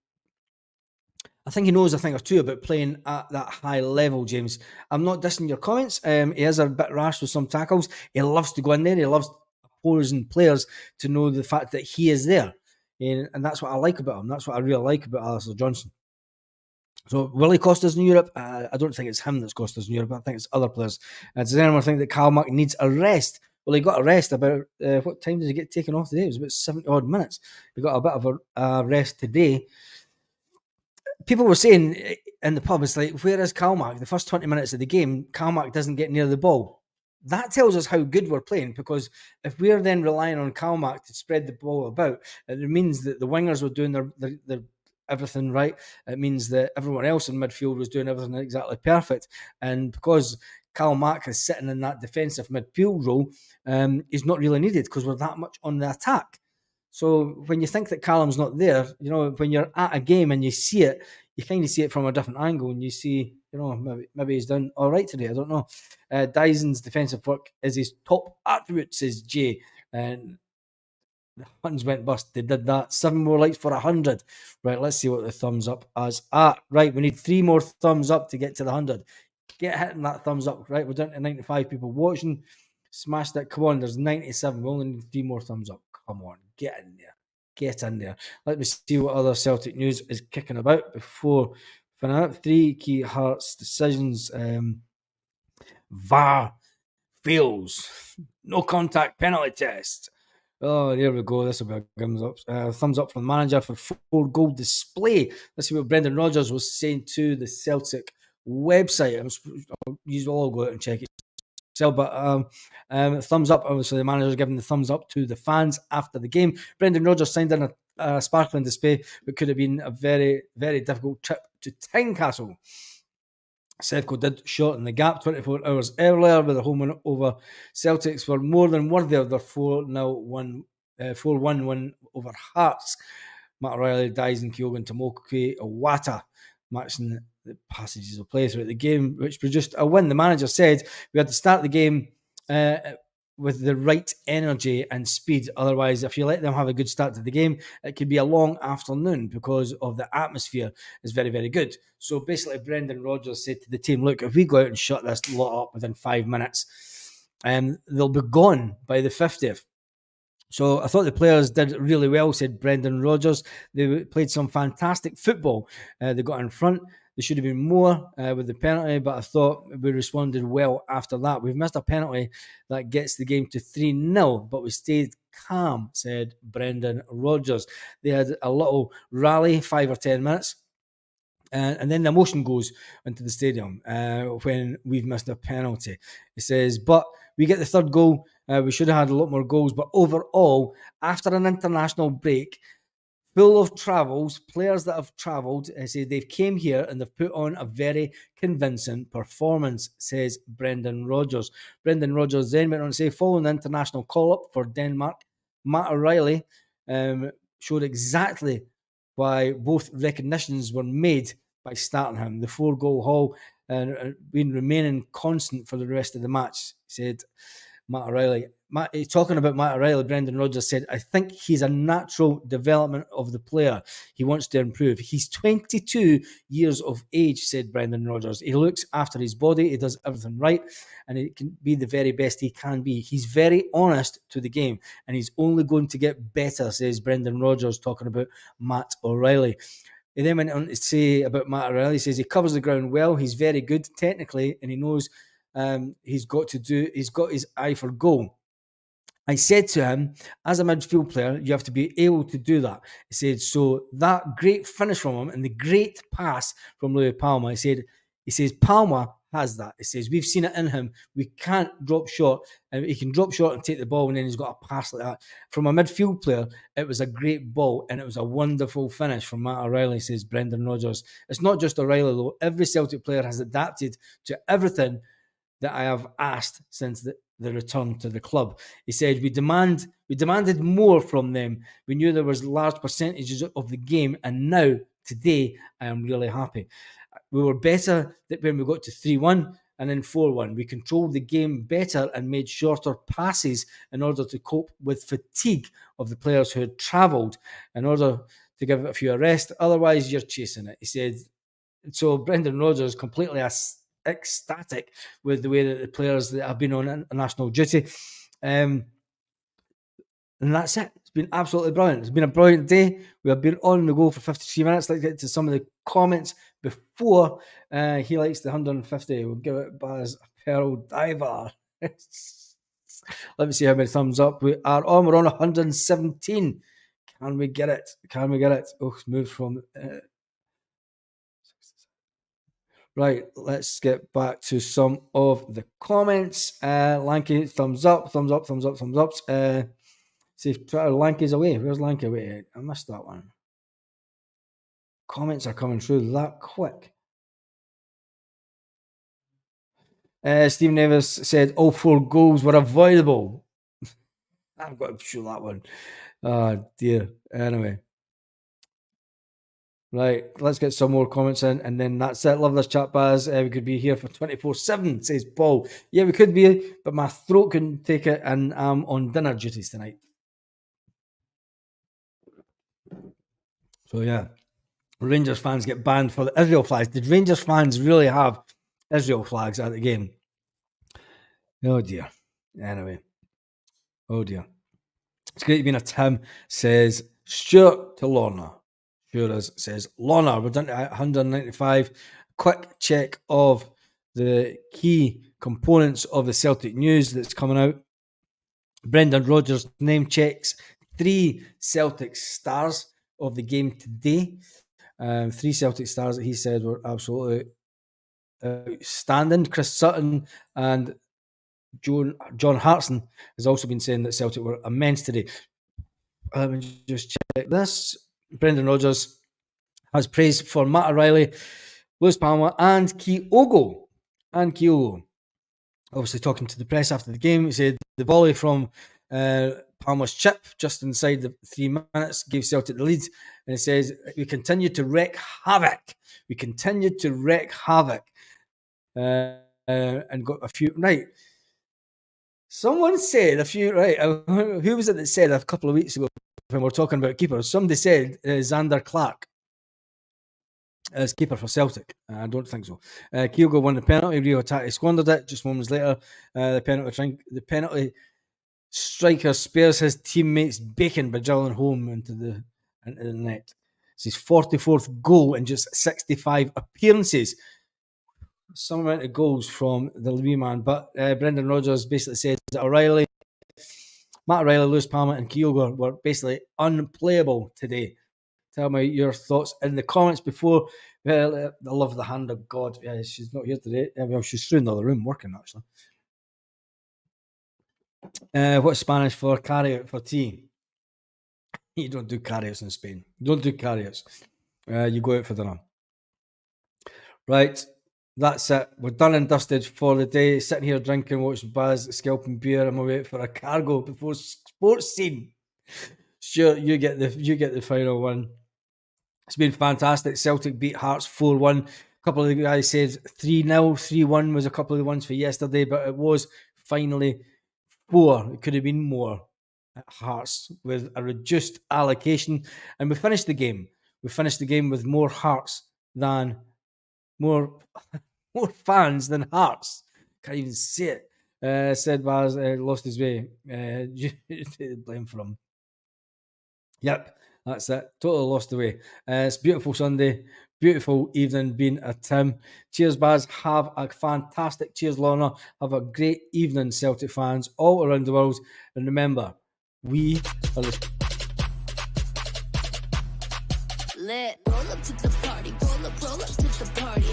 I think he knows a thing or two about playing at that high level, James. I'm not dissing your comments. He is a bit rash with some tackles. He loves to go in there. He loves opposing players to know the fact that he is there. And that's what I like about him. That's what I really like about Alistair Johnston. So will he cost us in Europe? I don't think it's him that's cost us in Europe. I think it's other players. Does anyone think that Kalmack needs a rest? Well, he got a rest about, what time did he get taken off today? It was about 70 odd minutes. He got a bit of a rest today. People were saying in the pub, it's like, where is Kalmack? The first 20 minutes of the game, Kalmack doesn't get near the ball. That tells us how good we're playing, because if we're then relying on Kalmack to spread the ball about, it means that the wingers were doing their everything right. It means that everyone else in midfield was doing everything exactly perfect. And because Kalmack is sitting in that defensive midfield role, he's not really needed because we're that much on the attack. So when you think that Callum's not there, when you're at a game and you see it, you kind of see it from a different angle, and you see, maybe he's done all right today. I don't know. Dyson's defensive work is his top attribute, says Jay. And the Huns went bust. They did that. 7 more likes for 100. Right, let's see what the thumbs up is at. Right, we need 3 more thumbs up to get to the 100. Get hitting that thumbs up. Right, we're down to 95 people watching. Smash that. Come on, there's 97. We only need 3 more thumbs up. Come on, get in there. Get in there. Let me see what other Celtic news is kicking about before finishing up. 3 key Hearts decisions. VAR fails. No contact penalty test. Oh, there we go. This will be a thumbs up from the manager for 4 goal display. Let's see what Brendan Rodgers was saying to the Celtic website. You all go out and check it. But thumbs up. Obviously, the manager's giving the thumbs up to the fans after the game. Brendan Rodgers signed in a sparkling display, but could have been a very, very difficult trip to Tynecastle. Sevco did shorten the gap 24 hours earlier with a home win over Celtics were more than worthy of their 4-1 win over Hearts. Matt O'Reilly, Dyson, Kyogo, Tomoki, Iwata matching the passages of play throughout the game, which produced a win. The manager said we had to start the game with the right energy and speed. Otherwise, if you let them have a good start to the game, it could be a long afternoon because of the atmosphere is very, very good. So basically, Brendan Rodgers said to the team, look, if we go out and shut this lot up within 5 minutes, they'll be gone by the 50th. So I thought the players did really well, said Brendan Rodgers. They played some fantastic football. They got in front. There should have been more with the penalty, but I thought we responded well after that. We've missed a penalty that gets the game to 3-0, but we stayed calm, said Brendan Rodgers. They had a little rally, 5 or 10 minutes. And then the emotion goes into the stadium when we've missed a penalty. He says, but we get the third goal. We should have had a lot more goals. But overall, after an international break, full of travels, players that have travelled, say they've came here and they've put on a very convincing performance, says Brendan Rodgers. Brendan Rodgers then went on to say, following the international call-up for Denmark, Matt O'Reilly showed exactly why both recognitions were made by starting him. The 4-goal haul and been remaining constant for the rest of the match, said Matt O'Reilly. Talking about Matt O'Reilly, Brendan Rodgers said, I think he's a natural development of the player. He wants to improve. He's 22 years of age, said Brendan Rodgers. He looks after his body. He does everything right, and he can be the very best he can be. He's very honest to the game, and he's only going to get better, says Brendan Rodgers, talking about Matt O'Reilly. He then went on to say about Matt O'Reilly, he says he covers the ground well. He's very good technically, and he knows he's got his eye for goal. I said to him, as a midfield player, you have to be able to do that. He said, so that great finish from him and the great pass from Louis Palma, he says, Palma has that. He says, we've seen it in him. We can't drop short. And he can drop short and take the ball, and then he's got a pass like that. From a midfield player, it was a great ball, and it was a wonderful finish from Matt O'Reilly, says Brendan Rodgers. It's not just O'Reilly, though. Every Celtic player has adapted to everything that I have asked since the return to the club. He said, we demanded more from them. We knew there was large percentages of the game, and now, today, I am really happy. We were better when we got to 3-1 and then 4-1. We controlled the game better and made shorter passes in order to cope with fatigue of the players who had travelled, in order to give it a few a rest. Otherwise, you're chasing it. He said, so Brendan Rodgers completely ecstatic with the way that the players that have been on international duty. And that's it. It's been absolutely brilliant. It's been a brilliant day. We have been on the go for 53 minutes. Let's get to some of the comments before he likes the 150. We'll give it Baz a Pearl Diver. Let me see how many thumbs up we are on. We're on 117. Can we get it? Oh, moved from... Right, let's get back to some of the comments. Lanky, thumbs up. See if Lanky's away. Where's Lanky away? I missed that one. Comments are coming through that quick. Steve Nevis said all 4 goals were avoidable. I've got to show that one. Oh, dear. Anyway. Right, let's get some more comments in, and then that's it. Love this chat, Baz. We could be here for 24/7, says Paul. Yeah, we could be, but my throat couldn't take it, and I'm on dinner duties tonight. So, yeah. Rangers fans get banned for the Israel flags. Did Rangers fans really have Israel flags at the game? Oh, dear. Anyway. Oh, dear. It's great being a Tim, says Stuart to Lorna. Sure is, says Lorna. We're done to 195. Quick check of the key components of the Celtic news that's coming out. Brendan Rodgers name checks 3 Celtic stars of the game today. 3 Celtic stars that he said were absolutely outstanding. Chris Sutton and John Hartson has also been saying that Celtic were immense today. Let me just check this. Brendan Rodgers has praise for Matt O'Reilly, Lewis Palmer, and Kyogo. Obviously, talking to the press after the game, he said the volley from Palmer's chip just inside the 3 minutes gave Celtic the lead. And it says, we continue to wreak havoc. And got a few, right. Someone said who was it that said a couple of weeks ago when we were talking about keepers? Somebody said Xander Clark as keeper for Celtic. I don't think so. Kyogo won the penalty. Rio Hatate squandered it. Just moments later, the penalty striker spares his teammates Bacon by drilling home into the net. It's his 44th goal in just 65 appearances. Some amount of goals from the Louis man, but Brendan Rodgers basically said that Matt O'Reilly, Lewis Palmer, and Kyogo were basically unplayable today. Tell me your thoughts in the comments before. Well, I love the hand of God. Yeah, she's not here today. Well, she's through in the other room working, actually. What's Spanish for carry out for tea? You don't do carry-outs in Spain. Don't do carry-outs. You go out for dinner. Right. That's it. We're done and dusted for the day. Sitting here drinking, watching Baz, scalping beer. I'm away for a cargo before sports scene. Sure, you get the final one. It's been fantastic. Celtic beat Hearts 4-1. A couple of the guys said 3-0, 3-1 was a couple of the ones for yesterday, but it was finally 4. It could have been more at Hearts with a reduced allocation. And we finished the game. We finished the game with more Hearts than more fans than Hearts. Can't even say it. Said Baz lost his way. Blame for him. Yep, that's it. Totally lost the way. It's beautiful Sunday. Beautiful evening being a Tim. Cheers, Baz. Have a fantastic. Cheers, Lorna. Have a great evening, Celtic fans all around the world. And remember, we are the... Lit. Roll up to the party. Roll up to the party.